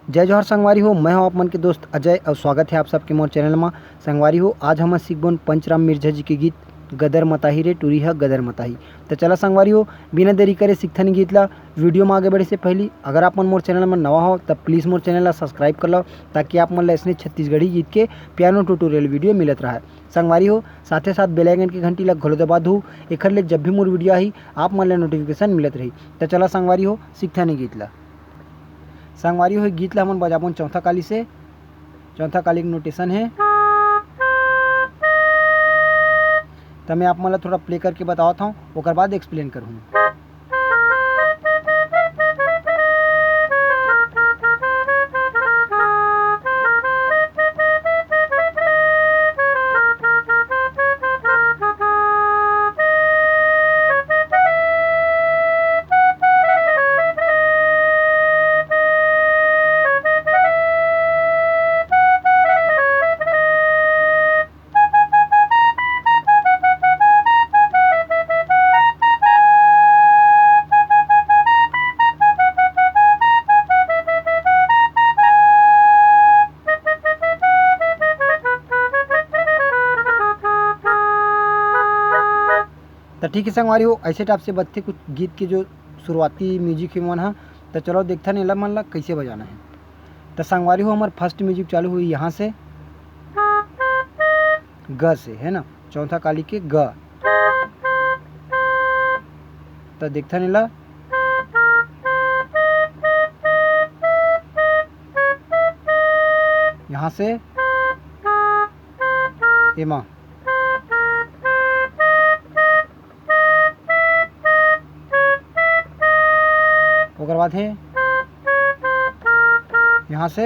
जय जोहर संगवारी हो। मैं हूं आप मन के दोस्त अजय और स्वागत है आप सबके मोर चैनल में। संगवारी हो, आज हम सीखबोन पंचराम मिर्जा जी के गीत गदर मताही रे टूरी है गदर मताही। तो चला संगवारी हो, बिना देरी करे सीखथन गीत ला। वीडियो में आगे बढ़े से पहले अगर आप मन मोर चैनल में नवा हो तब प्लीज़ मोर चैनल ला सब्सक्राइब कर लो, ताकि आप मन ला इसने छत्तीसगढ़ी गीत के पियानो ट्यूटोरियल वीडियो मिलत रहा। संगवारी हो, साथ साथ बेल आइकन की घंटी ला घलो दबा दू, एखर ले जब भी मोर वीडियो आई आप मन ला नोटिफिकेशन मिलत रही। तो चला संगवारी हो, सीखथन गीत ला। संगवारी हो, गीत ला हमन बजाबोन चौथा काली से। चौथा काली के नोटेशन है, तो मैं आप मन ला थोड़ा प्ले करके बतावत हूँ, ओकर बाद एक्सप्लेन करूँ। तो ठीक है संगवारी हो, ऐसे टाइप से बजते कुछ गीत के जो शुरुआती म्यूजिक है मन है। तो चलो देखते हैं मन ला कैसे बजाना है। तो संगवारी हो, हमारे फर्स्ट म्यूजिक चालू हुई यहाँ से ग से, है ना, चौथा काली के ग। तो देखते हैं ला यहाँ से एमा, ओकर बाद है यहाँ से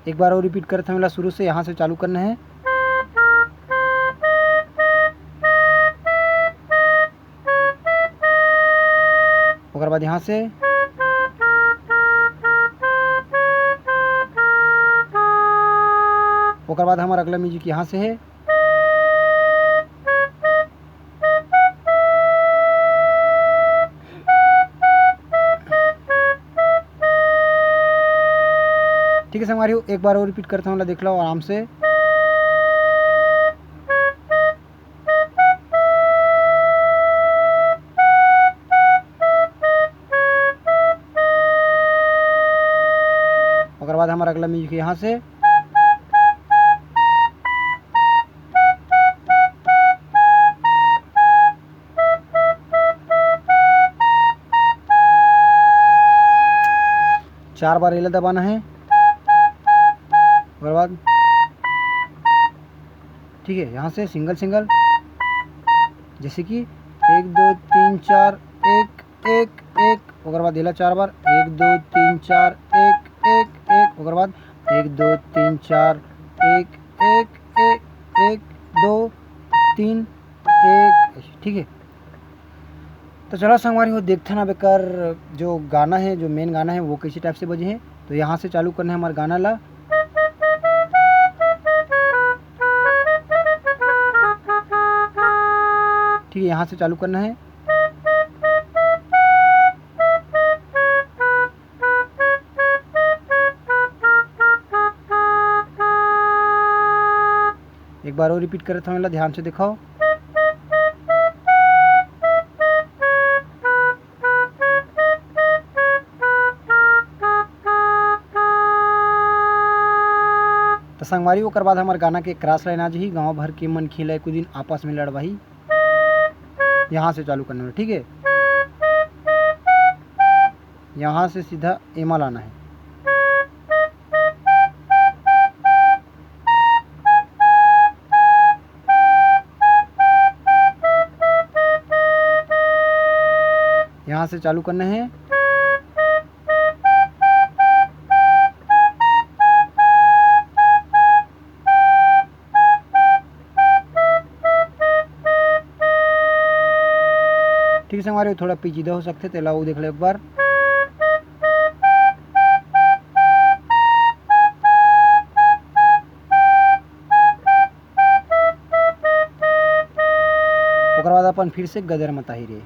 एक बार और रिपीट करते हैं, शुरू से यहाँ से चालू करना है। ओकर बाद यहाँ से ओकर बाद हमारा अगला म्यूजिक यहाँ से है। ठीक है संगवारी हो, एक बार और रिपीट करता हूँ, देख लो आराम से। ओकर बाद हमारा अगला म्यूजिक यहाँ से। चार बार एला दबाना है। उसके बाद ठीक है, यहाँ से सिंगल सिंगल, जैसे कि 1 2 3 4 1 1 1। उसके बाद एला 4 बार 1 2 3 4 1 1 1। उसके बाद 1 2 3 4 1 1 1 1 2 3 1। ठीक है, तो चलो संगवारी हो, देखते ना बेकार जो गाना है, जो मेन गाना है वो कैसे टाइप से बजे है। तो यहाँ से चालू करना है हमारा गाना ला। ठीक है, यहाँ से चालू करना है। एक बार और रिपीट करता हूँ, ध्यान से दिखाओ। तो संगवारी ओकर बाद हमारे गाना के क्रॉस लाइन आज ही, गाँव भर के मन खिलाए कुछ दिन आपस में लड़वाही। यहाँ से चालू करना है। ठीक है, यहाँ से सीधा एमा लाना है। यहाँ से चालू करना है। ठीक है हमारे थोड़ा पेचीदा हो सकते, तो लाओ देख लो एक बार। ओकर बाद अपन फिर से गदर मताही रे।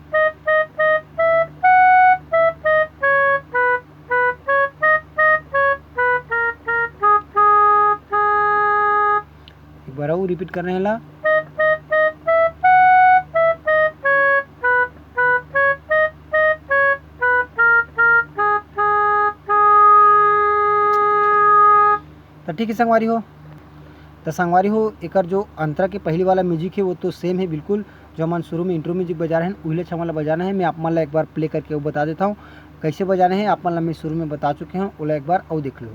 अऊ रिपीट कर रहे हैं ला। तो ठीक है संगवारी हो, तो संगवारी हो एकर जो अंतरा के पहली वाला म्यूजिक है वो तो सेम है बिल्कुल, जो हम शुरू में इंट्रो म्यूजिक बजा रहे हैं उहिले छमला बजाना है। मैं आप मन ला एक बार प्ले करके वो बता देता हूँ कैसे बजाने हैं। आप मन ला मैं शुरू में बता चुके हैं, ओला एक बार और देख लो।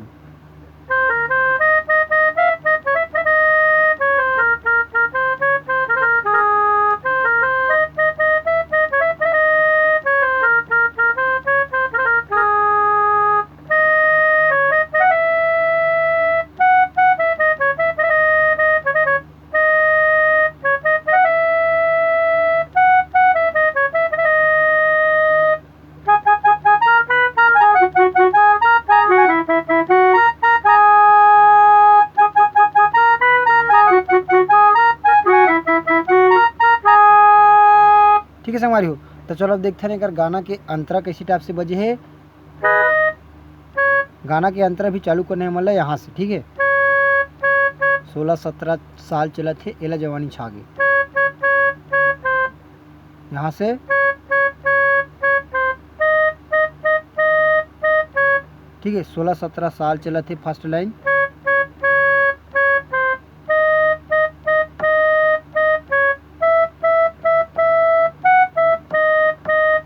ठीक है संगवारी हो, तो चलो अब देखते हैं अगर गाना के अंतरा कैसी टाइप से बजे है। गाना के अंतरा भी चालू करने वाला यहाँ से, ठीक है। 16-17 साल चला थे एला जवानी छागे, यहाँ से ठीक है। 16-17 साल चला थे फर्स्ट लाइन,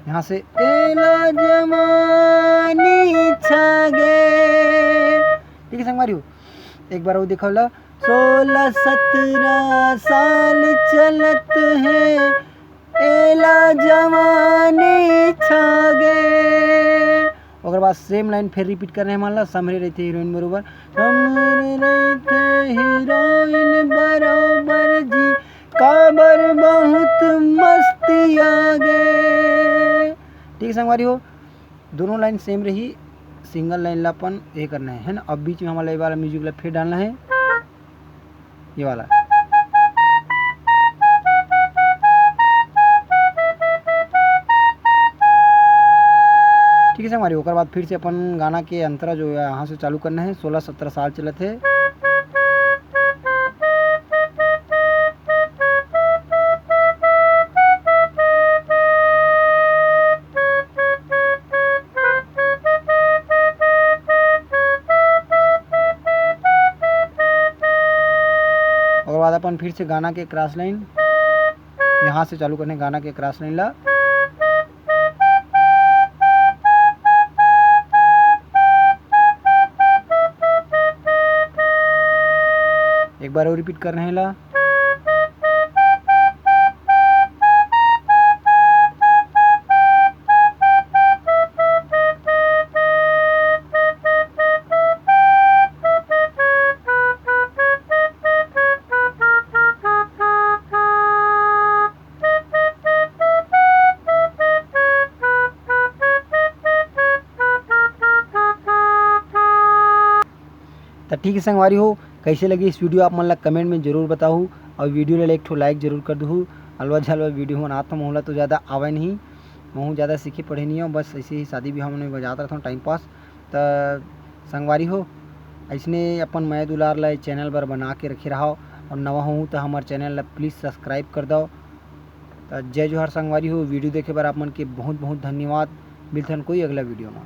यहाँ से एला जवानी छागे, ठीक है संगवारी हो। एक बार वो देखो ला, 16-17 साल चलत है एला जवानी छागे। ओकर बाद सेम लाइन फिर रिपीट कर रहे हैं। मान ला समरे रहते हीरोइन बरोबर, समरे रहते हीरोइन बरोबर जी काबर बहुत मस्ती आगे, ठीक है संगवारी हो। दोनों लाइन सेम रही, सिंगल लाइन ला अपन ये करना है ना। अब बीच में हमारा ये वाला म्यूजिक ला फिर डालना है, ये वाला। ठीक है संगवारी, ओकर बाद फिर से अपन गाना के अंतरा जो है यहाँ से चालू करना है। 16-17 साल चलत है, और बाद अपन फिर से गाना के क्रॉस लाइन यहाँ से चालू करने, गाना के क्रॉस लाइन ला। एक बार और रिपीट कर रहे हैं ला। तो ठीक है संगवारी हो, कैसे लगी इस वीडियो आप मन ला कमेंट में जरूर बताऊँ, और वीडियो ला एक ठो लाइक जरूर कर दूँ। अलवा झलवा वीडियो बनाता हूँ, मोहला तो ज़्यादा आवे नहीं, मैं ज़्यादा सीखे पढ़े नहीं हूँ, बस ऐसे ही शादी ब्याह में बजाता रहता हूँ टाइम पास। तो संगवारी हो ऐसने अपन मैं दुलार ला चैनल पर बना के रखे रहा, और नवा हूँ तो हमारे चैनल ला प्लीज़ सब्सक्राइब कर दो। तो जय जोहार संगवारी हो, वीडियो देखे बार आप मन के बहुत बहुत धन्यवाद। मिलते हैं कोई अगला वीडियो में।